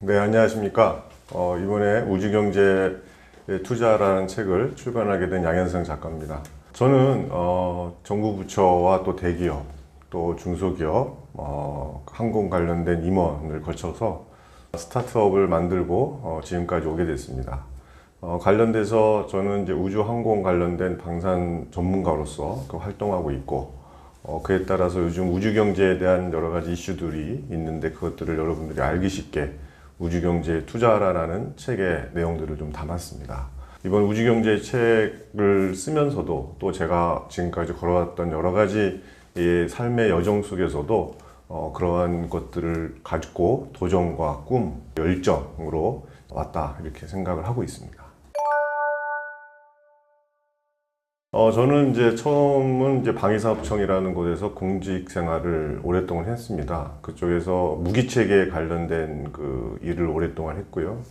네, 안녕하십니까. 이번에 우주경제의 투자라는 책을 출간하게 된 양현성 작가입니다. 저는 정부 부처와 또 대기업, 또 중소기업, 항공 관련된 임원을 거쳐서 스타트업을 만들고 지금까지 오게 됐습니다. 관련돼서 저는 이제 우주항공 관련된 방산 전문가로서 활동하고 있고, 그에 따라서 요즘 우주경제에 대한 여러 가지 이슈들이 있는데 그것들을 여러분들이 알기 쉽게 우주경제에 투자하라는 책의 내용들을 좀 담았습니다. 이번 우주경제 책을 쓰면서도 또 제가 지금까지 걸어왔던 여러 가지 삶의 여정 속에서도 그러한 것들을 가지고 도전과 꿈, 열정으로 왔다 이렇게 생각을 하고 있습니다. 저는 이제 처음은 이제 방위사업청이라는 곳에서 공직 생활을 오랫동안 했습니다. 그쪽에서 무기체계에 관련된 그 일을 오랫동안 했고요.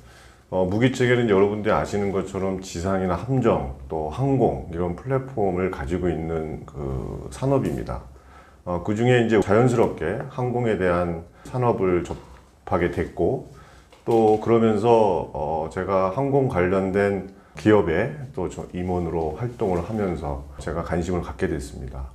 무기체계는 여러분들이 아시는 것처럼 지상이나 함정, 또 항공 이런 플랫폼을 가지고 있는 그 산업입니다. 그 중에 이제 자연스럽게 항공에 대한 산업을 접하게 됐고, 또 그러면서 제가 항공 관련된 기업에 또 임원으로 활동을 하면서 제가 관심을 갖게 됐습니다.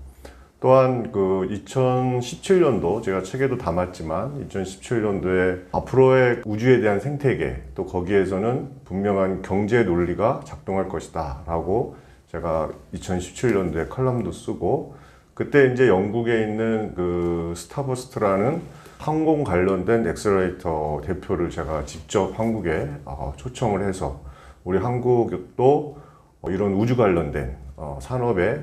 또한 그 2017년도 제가 책에도 담았지만 2017년도에 앞으로의 우주에 대한 생태계 또 거기에서는 분명한 경제 논리가 작동할 것이다 라고 제가 2017년도에 칼럼도 쓰고, 그때 이제 영국에 있는 그 스타버스트라는 항공 관련된 엑셀러레이터 대표를 제가 직접 한국에 초청을 해서 우리 한국도 이런 우주 관련된 산업에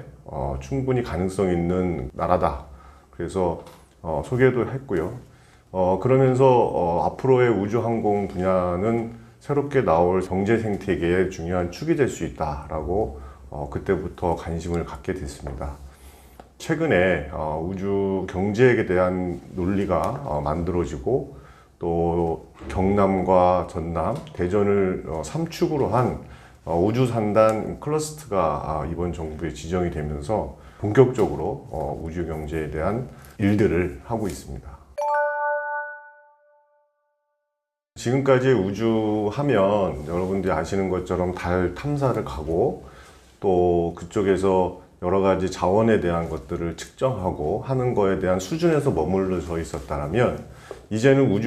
충분히 가능성 있는 나라다. 그래서 소개도 했고요. 그러면서 앞으로의 우주항공 분야는 새롭게 나올 경제 생태계의 중요한 축이 될 수 있다라고 그때부터 관심을 갖게 됐습니다. 최근에 우주 경제에 대한 논리가 만들어지고, 또 경남과 전남, 대전을 3축으로 한 우주산단 클러스터가 이번 정부에 지정이 되면서 본격적으로 우주 경제에 대한 일들을 하고 있습니다. 지금까지 우주 하면 여러분들이 아시는 것처럼 달 탐사를 가고, 또 그쪽에서 여러 가지 자원에 대한 것들을 측정하고 하는 거에 대한 수준에서 머물러져 있었다면, 이제는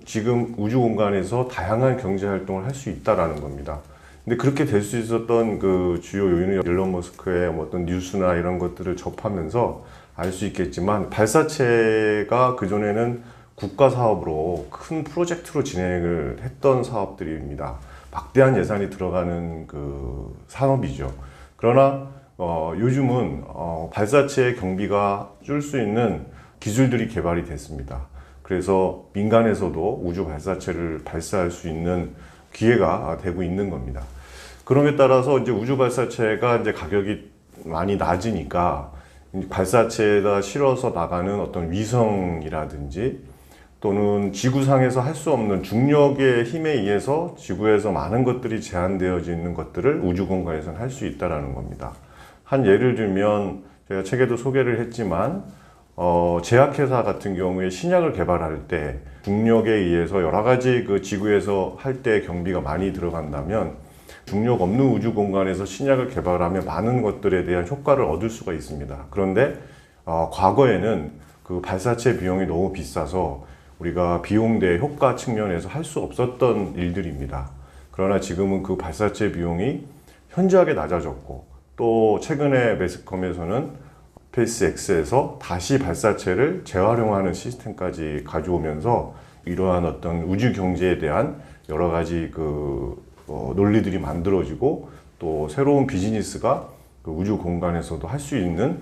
지금 우주 공간에서 다양한 경제 활동을 할 수 있다라는 겁니다. 근데 그렇게 될 수 있었던 그 주요 요인은 일론 머스크의 어떤 뉴스나 이런 것들을 접하면서 알 수 있겠지만, 발사체가 그전에는 국가 사업으로 큰 프로젝트로 진행을 했던 사업들입니다. 막대한 예산이 들어가는 그 산업이죠. 그러나 요즘은 발사체의 경비가 줄 수 있는 기술들이 개발이 됐습니다. 그래서 민간에서도 우주 발사체를 발사할 수 있는 기회가 되고 있는 겁니다. 그럼에 따라서 이제 우주 발사체가 이제 가격이 많이 낮으니까 발사체에다 실어서 나가는 어떤 위성이라든지, 또는 지구상에서 할 수 없는 중력의 힘에 의해서 지구에서 많은 것들이 제한되어져 있는 것들을 우주 공간에서는 할 수 있다는 겁니다. 한 예를 들면 제가 책에도 소개를 했지만, 제약회사 같은 경우에 신약을 개발할 때 중력에 의해서 여러 가지 그 지구에서 할 때 경비가 많이 들어간다면, 중력 없는 우주 공간에서 신약을 개발하면 많은 것들에 대한 효과를 얻을 수가 있습니다. 그런데 과거에는 그 발사체 비용이 너무 비싸서 우리가 비용 대 효과 측면에서 할 수 없었던 일들입니다. 그러나 지금은 그 발사체 비용이 현저하게 낮아졌고, 또 최근에 매스컴에서는 스페이스X에서 다시 발사체를 재활용하는 시스템까지 가져오면서 이러한 어떤 우주 경제에 대한 여러 가지 그 논리들이 만들어지고, 또 새로운 비즈니스가 그 우주 공간에서도 할 수 있는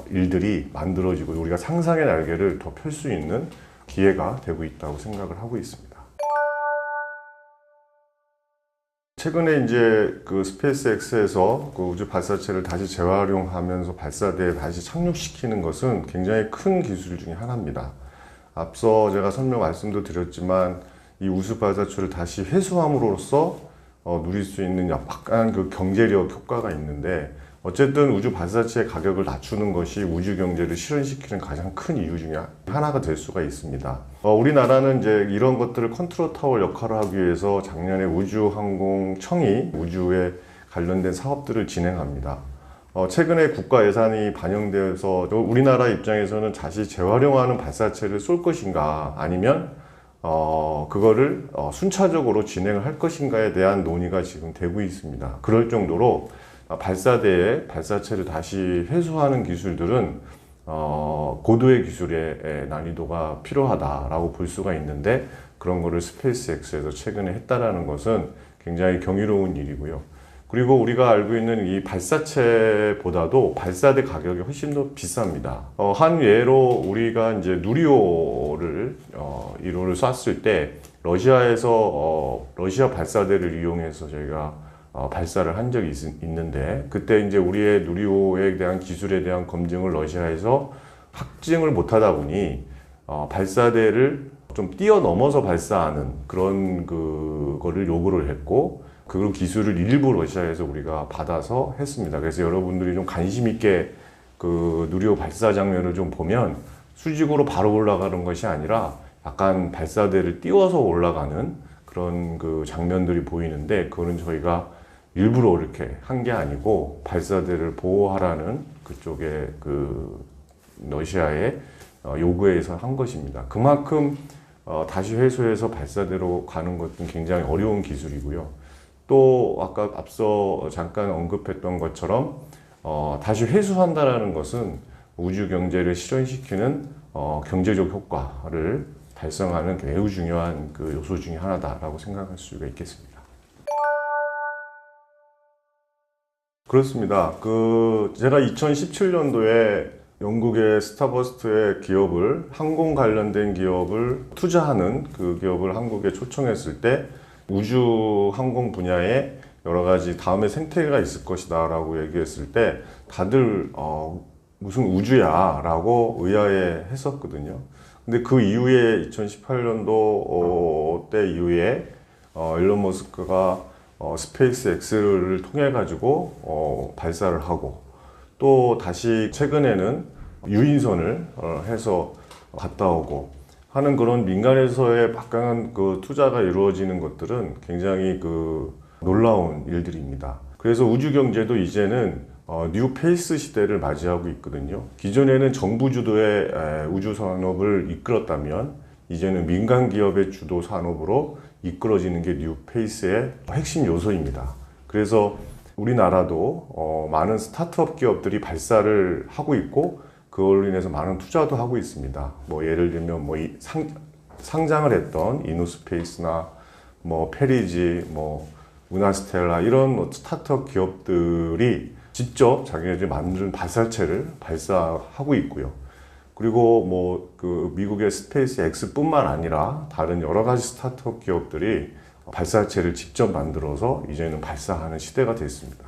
일들이 만들어지고, 우리가 상상의 날개를 더 펼 수 있는 기회가 되고 있다고 생각을 하고 있습니다. 최근에 이제 그 스페이스X에서 그 우주 발사체를 다시 재활용하면서 발사대에 다시 착륙시키는 것은 굉장히 큰 기술 중에 하나입니다. 앞서 제가 말씀도 드렸지만, 이 우주 발사체를 다시 회수함으로써 누릴 수 있는 약간 그 경제력 효과가 있는데, 어쨌든 우주 발사체의 가격을 낮추는 것이 우주 경제를 실현시키는 가장 큰 이유 중에 하나가 될 수가 있습니다. 우리나라는 이제 이런 것들을 컨트롤 타워 역할을 하기 위해서 작년에 우주항공청이 우주에 관련된 사업들을 진행합니다. 최근에 국가 예산이 반영되어서 우리나라 입장에서는 다시 재활용하는 발사체를 쏠 것인가 아니면 그거를 순차적으로 진행을 할 것인가에 대한 논의가 지금 되고 있습니다. 그럴 정도로 발사대에 발사체를 다시 회수하는 기술들은 고도의 기술의 난이도가 필요하다라고 볼 수가 있는데, 그런 거를 스페이스X에서 최근에 했다라는 것은 굉장히 경이로운 일이고요. 그리고 우리가 알고 있는 이 발사체보다도 발사대 가격이 훨씬 더 비쌉니다. 한 예로 우리가 이제 누리호를 1호를 쐈을 때 러시아에서 러시아 발사대를 이용해서 저희가 발사를 한 적이 있는데, 그때 이제 우리의 누리호에 대한 기술에 대한 검증을 러시아에서 확증을 못하다 보니 발사대를 좀 뛰어넘어서 발사하는 그런 그거를 요구를 했고, 그 기술을 일부 러시아에서 우리가 받아서 했습니다. 그래서 여러분들이 좀 관심 있게 그 누리호 발사 장면을 좀 보면 수직으로 바로 올라가는 것이 아니라 약간 발사대를 띄워서 올라가는 그런 그 장면들이 보이는데, 그거는 저희가 일부러 이렇게 한 게 아니고 발사대를 보호하라는 그쪽의 그 러시아의 요구에 의해서 한 것입니다. 그만큼 다시 회수해서 발사대로 가는 것은 굉장히 어려운 기술이고요. 또 아까 앞서 잠깐 언급했던 것처럼 다시 회수한다라는 것은 우주 경제를 실현시키는 경제적 효과를 달성하는 매우 중요한 그 요소 중에 하나다라고 생각할 수가 있겠습니다. 그렇습니다. 제가 2017년도에 영국의 스타버스트의 기업을, 항공 관련된 기업을 투자하는 그 기업을 한국에 초청했을 때 우주 항공 분야에 여러 가지 다음에 생태계가 있을 것이다 라고 얘기했을 때 다들 무슨 우주야 라고 의아해 했었거든요. 근데 그 이후에 2018년도 때 이후에 일론 머스크가 스페이스 X를 통해 가지고 발사를 하고, 또 다시 최근에는 유인선을 해서 갔다 오고 하는 그런 민간에서의 막강한 그 투자가 이루어지는 것들은 굉장히 그 놀라운 일들입니다. 그래서 우주 경제도 이제는 뉴 페이스 시대를 맞이하고 있거든요. 기존에는 정부 주도의 우주 산업을 이끌었다면 이제는 민간 기업의 주도 산업으로 이끌어지는 게 뉴 페이스의 핵심 요소입니다. 그래서 우리나라도 많은 스타트업 기업들이 발사를 하고 있고, 그걸로 인해서 많은 투자도 하고 있습니다. 뭐 예를 들면 뭐 상장을 했던 이노스페이스나 뭐 페리지, 뭐 우나스텔라 이런 스타트업 기업들이 직접 자기네들이 만든 발사체를 발사하고 있고요. 그리고 뭐 그 미국의 스페이스 X뿐만 아니라 다른 여러 가지 스타트업 기업들이 발사체를 직접 만들어서 이제는 발사하는 시대가 됐습니다.